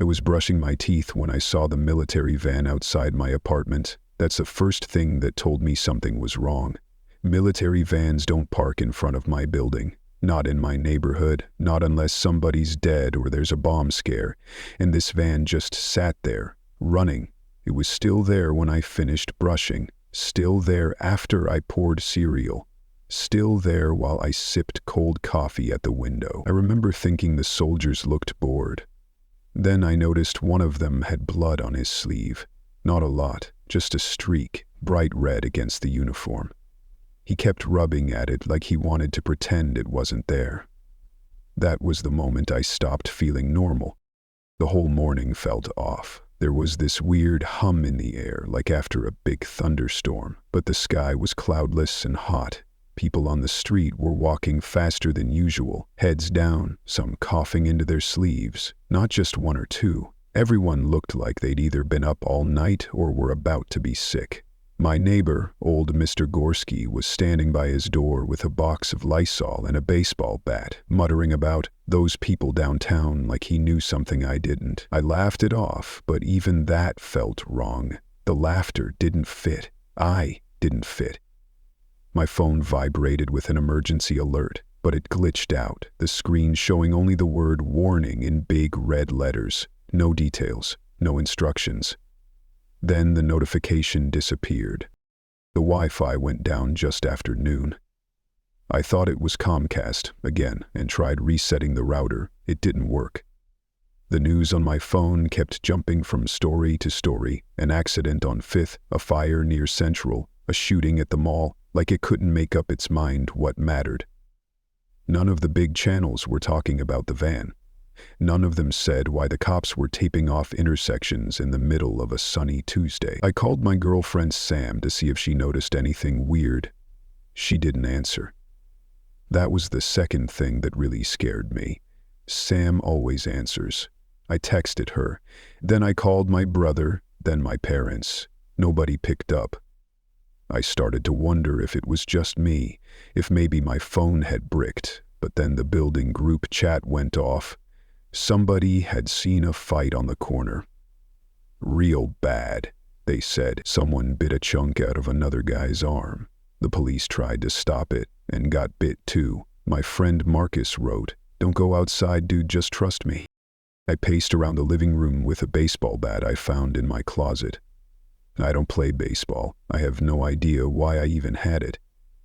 was brushing my teeth when I saw the military van outside my apartment. That's the first thing that told me something was wrong. Military vans don't park in front of my building. Not in my neighborhood, not unless somebody's dead or there's a bomb scare. And this van just sat there, running. It was still there when I finished brushing. Still there after I poured cereal. Still there while I sipped cold coffee at the window. I remember thinking the soldiers looked bored. Then I noticed one of them had blood on his sleeve. Not a lot, just a streak, bright red against the uniform. He kept rubbing at it like he wanted to pretend it wasn't there. That was the moment I stopped feeling normal. The whole morning felt off. There was this weird hum in the air, like after a big thunderstorm, but the sky was cloudless and hot. People on the street were walking faster than usual, heads down, some coughing into their sleeves. Not just one or two. Everyone looked like they'd either been up all night or were about to be sick. My neighbor, old Mr. Gorski, was standing by his door with a box of Lysol and a baseball bat, muttering about those people downtown like he knew something I didn't. I laughed it off, but even that felt wrong. The laughter didn't fit. I didn't fit. My phone vibrated with an emergency alert, but it glitched out, the screen showing only the word warning in big red letters. No details, no instructions. Then the notification disappeared. The Wi-Fi went down just after noon. I thought it was Comcast again and tried resetting the router. It didn't work. The news on my phone kept jumping from story to story. An accident on 5th, a fire near Central, a shooting at the mall, like it couldn't make up its mind what mattered. None of the big channels were talking about the van. None of them said why the cops were taping off intersections in the middle of a sunny Tuesday. I called my girlfriend Sam to see if she noticed anything weird. She didn't answer. That was the second thing that really scared me. Sam always answers. I texted her. Then I called my brother, then my parents. Nobody picked up. I started to wonder if it was just me, if maybe my phone had bricked, but then the building group chat went off. Somebody had seen a fight on the corner. Real bad, they said. Someone bit a chunk out of another guy's arm. The police tried to stop it and got bit too. My friend Marcus wrote, "Don't go outside, dude, just trust me." I paced around the living room with a baseball bat I found in my closet. I don't play baseball. I have no idea why I even had it,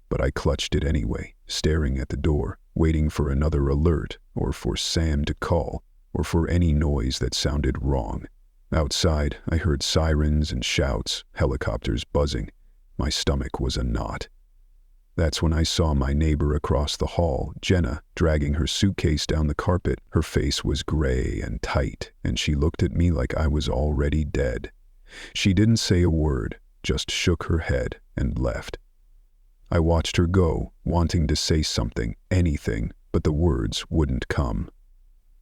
but I clutched it anyway, staring at the door, waiting for another alert, or for Sam to call, or for any noise that sounded wrong. Outside, I heard sirens and shouts, helicopters buzzing. My stomach was a knot. That's when I saw my neighbor across the hall, Jenna, dragging her suitcase down the carpet. Her face was gray and tight, and she looked at me like I was already dead. She didn't say a word, just shook her head and left. I watched her go, wanting to say something, anything, but the words wouldn't come.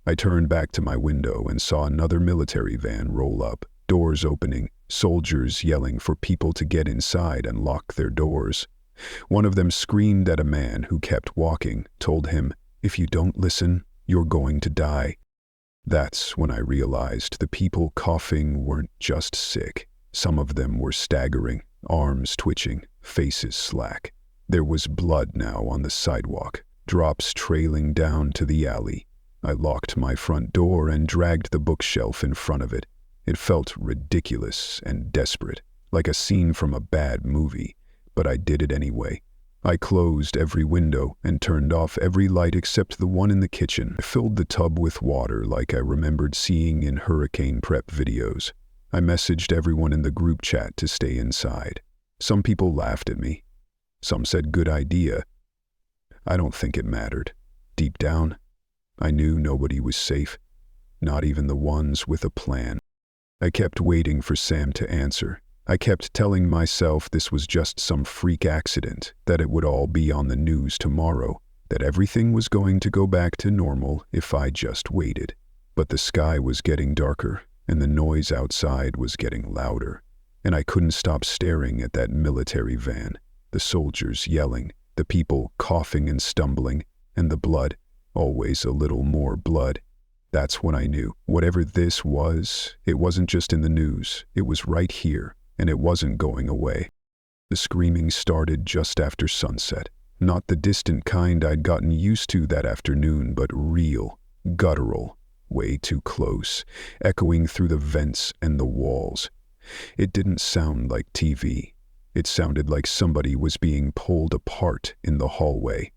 I turned back to my window and saw another military van roll up, doors opening, soldiers yelling for people to get inside and lock their doors. One of them screamed at a man who kept walking, told him, "If you don't listen, you're going to die." That's when I realized the people coughing weren't just sick. Some of them were staggering, arms twitching, faces slack. There was blood now on the sidewalk, drops trailing down to the alley. I locked my front door and dragged the bookshelf in front of it. It felt ridiculous and desperate, like a scene from a bad movie, but I did it anyway. I closed every window and turned off every light except the one in the kitchen. I filled the tub with water like I remembered seeing in hurricane prep videos. I messaged everyone in the group chat to stay inside. Some people laughed at me. Some said good idea. I don't think it mattered. Deep down, I knew nobody was safe, not even the ones with a plan. I kept waiting for Sam to answer. I kept telling myself this was just some freak accident, that it would all be on the news tomorrow, that everything was going to go back to normal if I just waited. But the sky was getting darker, and the noise outside was getting louder, and I couldn't stop staring at that military van, the soldiers yelling, the people coughing and stumbling, and the blood, always a little more blood. That's when I knew. Whatever this was, it wasn't just in the news. It was right here, and it wasn't going away. The screaming started just after sunset. Not the distant kind I'd gotten used to that afternoon, but real, guttural, way too close, echoing through the vents and the walls. It didn't sound like TV. It sounded like somebody was being pulled apart in the hallway.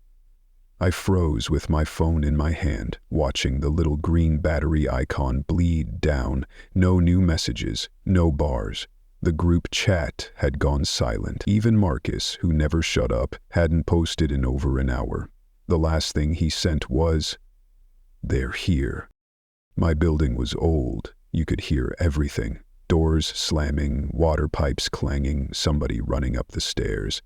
I froze with my phone in my hand, watching the little green battery icon bleed down. No new messages, no bars. The group chat had gone silent. Even Marcus, who never shut up, hadn't posted in over an hour. The last thing he sent was, "They're here." My building was old. You could hear everything. Doors slamming, water pipes clanging, somebody running up the stairs.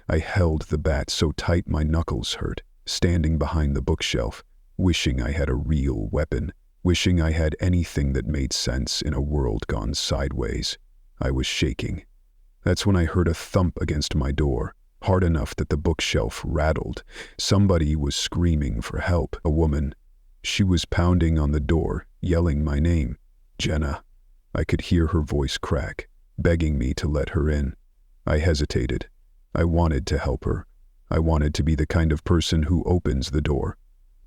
I held the bat so tight my knuckles hurt, standing behind the bookshelf, wishing I had a real weapon, wishing I had anything that made sense in a world gone sideways. I was shaking. That's when I heard a thump against my door, hard enough that the bookshelf rattled. Somebody was screaming for help, a woman. She was pounding on the door, yelling my name, "Jenna." I could hear her voice crack, begging me to let her in. I hesitated. I wanted to help her. I wanted to be the kind of person who opens the door.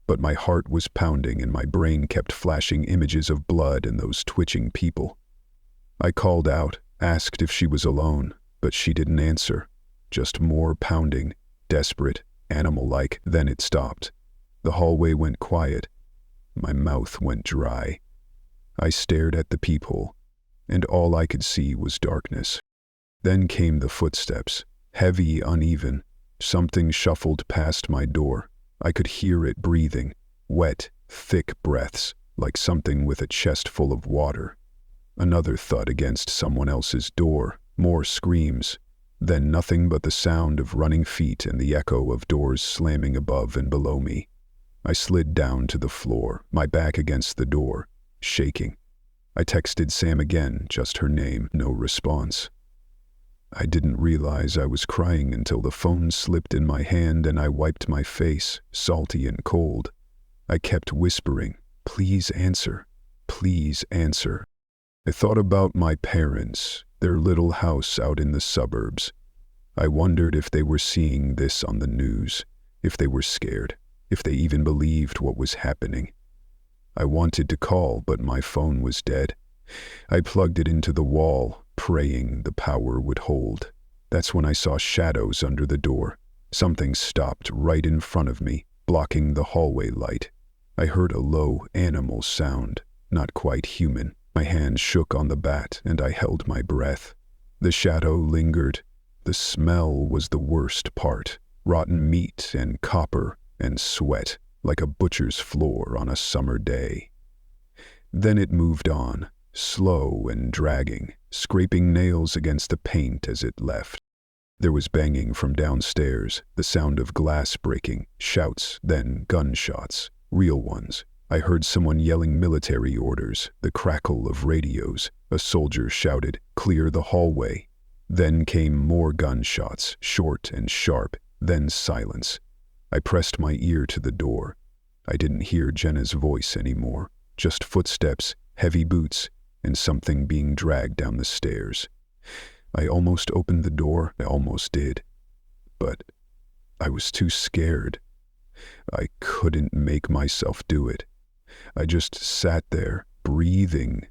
But my heart was pounding and my brain kept flashing images of blood and those twitching people. I called out, asked if she was alone, but she didn't answer. Just more pounding, desperate, animal-like. Then it stopped. The hallway went quiet. My mouth went dry. I stared at the peephole, and all I could see was darkness. Then came the footsteps, heavy, uneven. Something shuffled past my door. I could hear it breathing, wet, thick breaths, like something with a chest full of water. Another thud against someone else's door, more screams, then nothing but the sound of running feet and the echo of doors slamming above and below me. I slid down to the floor, my back against the door, shaking. I texted Sam again, just her name, no response. I didn't realize I was crying until the phone slipped in my hand and I wiped my face, salty and cold. I kept whispering, "Please answer, please answer." I thought about my parents, their little house out in the suburbs. I wondered if they were seeing this on the news, if they were scared, if they even believed what was happening. I wanted to call, but my phone was dead. I plugged it into the wall, praying the power would hold. That's when I saw shadows under the door. Something stopped right in front of me, blocking the hallway light. I heard a low animal sound, not quite human. My hand shook on the bat, and I held my breath. The shadow lingered. The smell was the worst part. Rotten meat and copper and sweat, like a butcher's floor on a summer day. Then it moved on, slow and dragging, scraping nails against the paint as it left. There was banging from downstairs, the sound of glass breaking, shouts, then gunshots, real ones. I heard someone yelling military orders, the crackle of radios. A soldier shouted, "Clear the hallway." Then came more gunshots, short and sharp, then silence. I pressed my ear to the door. I didn't hear Jenna's voice anymore, just footsteps, heavy boots, and something being dragged down the stairs. I almost opened the door, I almost did. But I was too scared. I couldn't make myself do it. I just sat there, breathing,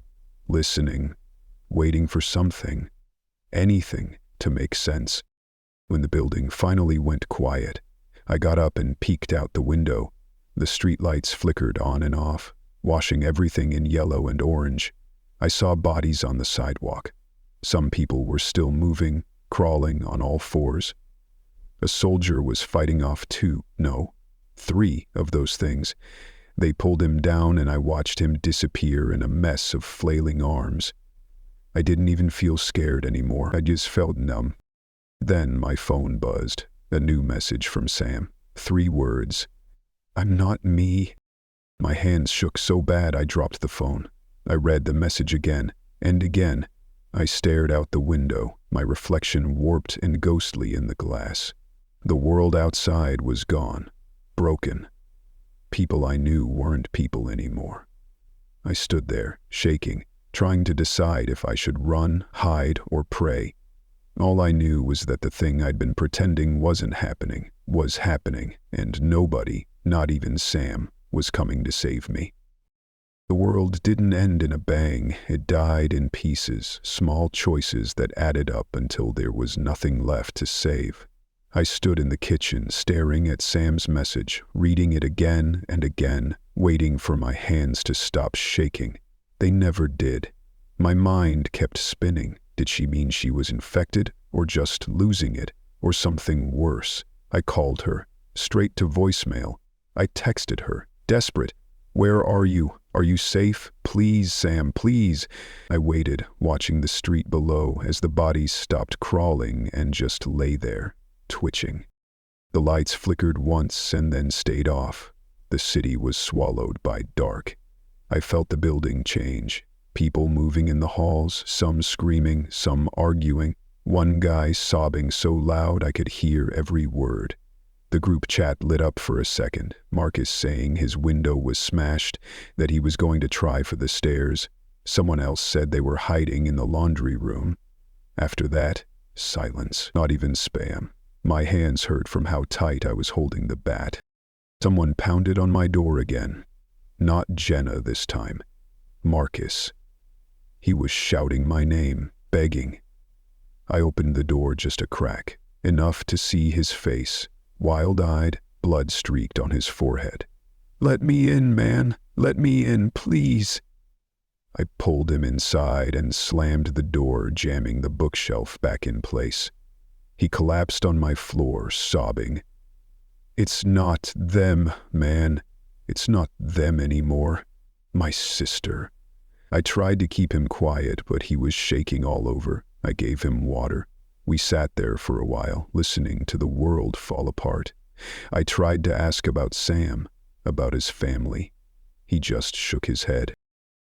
listening, waiting for something, anything to make sense. When the building finally went quiet, I got up and peeked out the window. The streetlights flickered on and off, washing everything in yellow and orange. I saw bodies on the sidewalk. Some people were still moving, crawling on all fours. A soldier was fighting off three of those things. They pulled him down and I watched him disappear in a mess of flailing arms. I didn't even feel scared anymore. I just felt numb. Then my phone buzzed. A new message from Sam. 3 words. "I'm not me." My hands shook so bad I dropped the phone. I read the message again and again. I stared out the window, my reflection warped and ghostly in the glass. The world outside was gone, broken. People I knew weren't people anymore. I stood there, shaking, trying to decide if I should run, hide, or pray. All I knew was that the thing I'd been pretending wasn't happening, was happening, and nobody, not even Sam, was coming to save me. The world didn't end in a bang, it died in pieces, small choices that added up until there was nothing left to save. I stood in the kitchen, staring at Sam's message, reading it again and again, waiting for my hands to stop shaking. They never did. My mind kept spinning. Did she mean she was infected, or just losing it, or something worse? I called her, straight to voicemail. I texted her, desperate. Where are you? Are you safe? Please, Sam, please. I waited, watching the street below as the bodies stopped crawling and just lay there, twitching. The lights flickered once and then stayed off. The city was swallowed by dark. I felt the building change. People moving in the halls, some screaming, some arguing. One guy sobbing so loud I could hear every word. The group chat lit up for a second, Marcus saying his window was smashed, that he was going to try for the stairs. Someone else said they were hiding in the laundry room. After that, silence, not even spam. My hands hurt from how tight I was holding the bat. Someone pounded on my door again. Not Jenna this time. Marcus. He was shouting my name, begging. I opened the door just a crack, enough to see his face, wild-eyed, blood-streaked on his forehead. "Let me in, man. Let me in, please." I pulled him inside and slammed the door, jamming the bookshelf back in place. He collapsed on my floor, sobbing. "It's not them, man. It's not them anymore. My sister." I tried to keep him quiet, but he was shaking all over. I gave him water. We sat there for a while, listening to the world fall apart. I tried to ask about Sam, about his family. He just shook his head.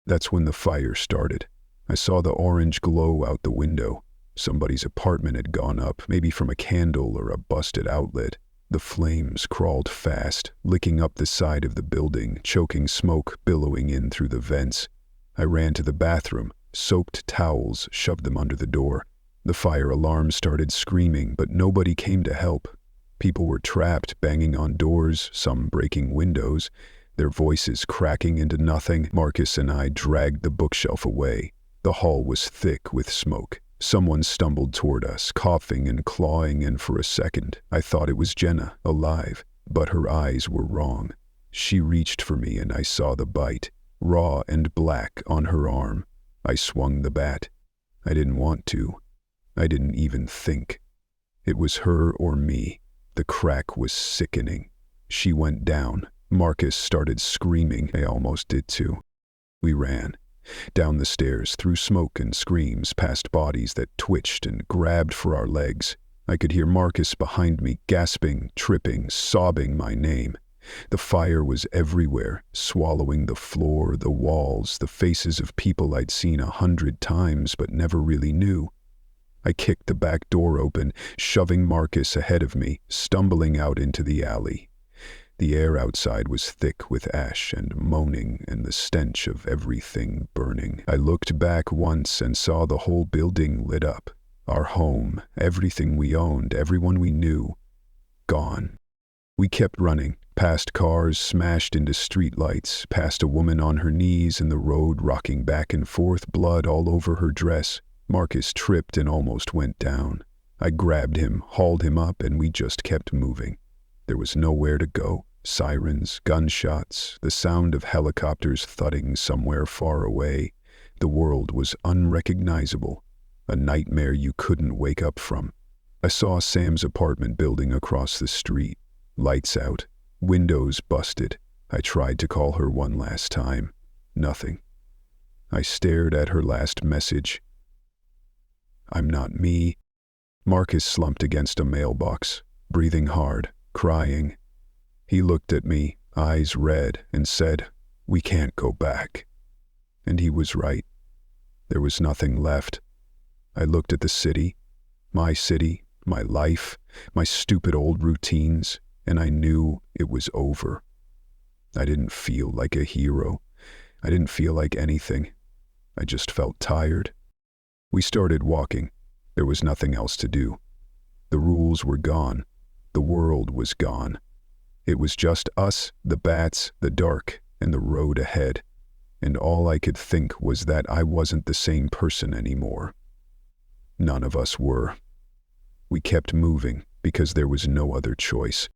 That's when the fire started. I saw the orange glow out the window. Somebody's apartment had gone up, maybe from a candle or a busted outlet. The flames crawled fast, licking up the side of the building, choking smoke billowing in through the vents. I ran to the bathroom, soaked towels, shoved them under the door. The fire alarm started screaming, but nobody came to help. People were trapped, banging on doors, some breaking windows, their voices cracking into nothing. Marcus and I dragged the bookshelf away. The hall was thick with smoke. Someone stumbled toward us, coughing and clawing, and for a second, I thought it was Jenna, alive. But her eyes were wrong. She reached for me and I saw the bite, raw and black on her arm. I swung the bat. I didn't want to. I didn't even think. It was her or me. The crack was sickening. She went down. Marcus started screaming. I almost did too. We ran. Down the stairs, through smoke and screams, past bodies that twitched and grabbed for our legs. I could hear Marcus behind me, gasping, tripping, sobbing my name. The fire was everywhere, swallowing the floor, the walls, the faces of people I'd seen 100 times but never really knew. I kicked the back door open, shoving Marcus ahead of me, stumbling out into the alley. The air outside was thick with ash and moaning and the stench of everything burning. I looked back once and saw the whole building lit up. Our home, everything we owned, everyone we knew, gone. We kept running, past cars smashed into streetlights, past a woman on her knees in the road rocking back and forth, blood all over her dress. Marcus tripped and almost went down. I grabbed him, hauled him up, and we just kept moving. There was nowhere to go. Sirens, gunshots, the sound of helicopters thudding somewhere far away. The world was unrecognizable, a nightmare you couldn't wake up from. I saw Sam's apartment building across the street. Lights out, windows busted. I tried to call her one last time. Nothing. I stared at her last message. "I'm not me." Marcus slumped against a mailbox, breathing hard, crying. He looked at me, eyes red, and said, "We can't go back." And he was right. There was nothing left. I looked at the city, my life, my stupid old routines, and I knew it was over. I didn't feel like a hero. I didn't feel like anything. I just felt tired. We started walking. There was nothing else to do. The rules were gone. The world was gone. It was just us, the bats, the dark, and the road ahead. And all I could think was that I wasn't the same person anymore. None of us were. We kept moving because there was no other choice.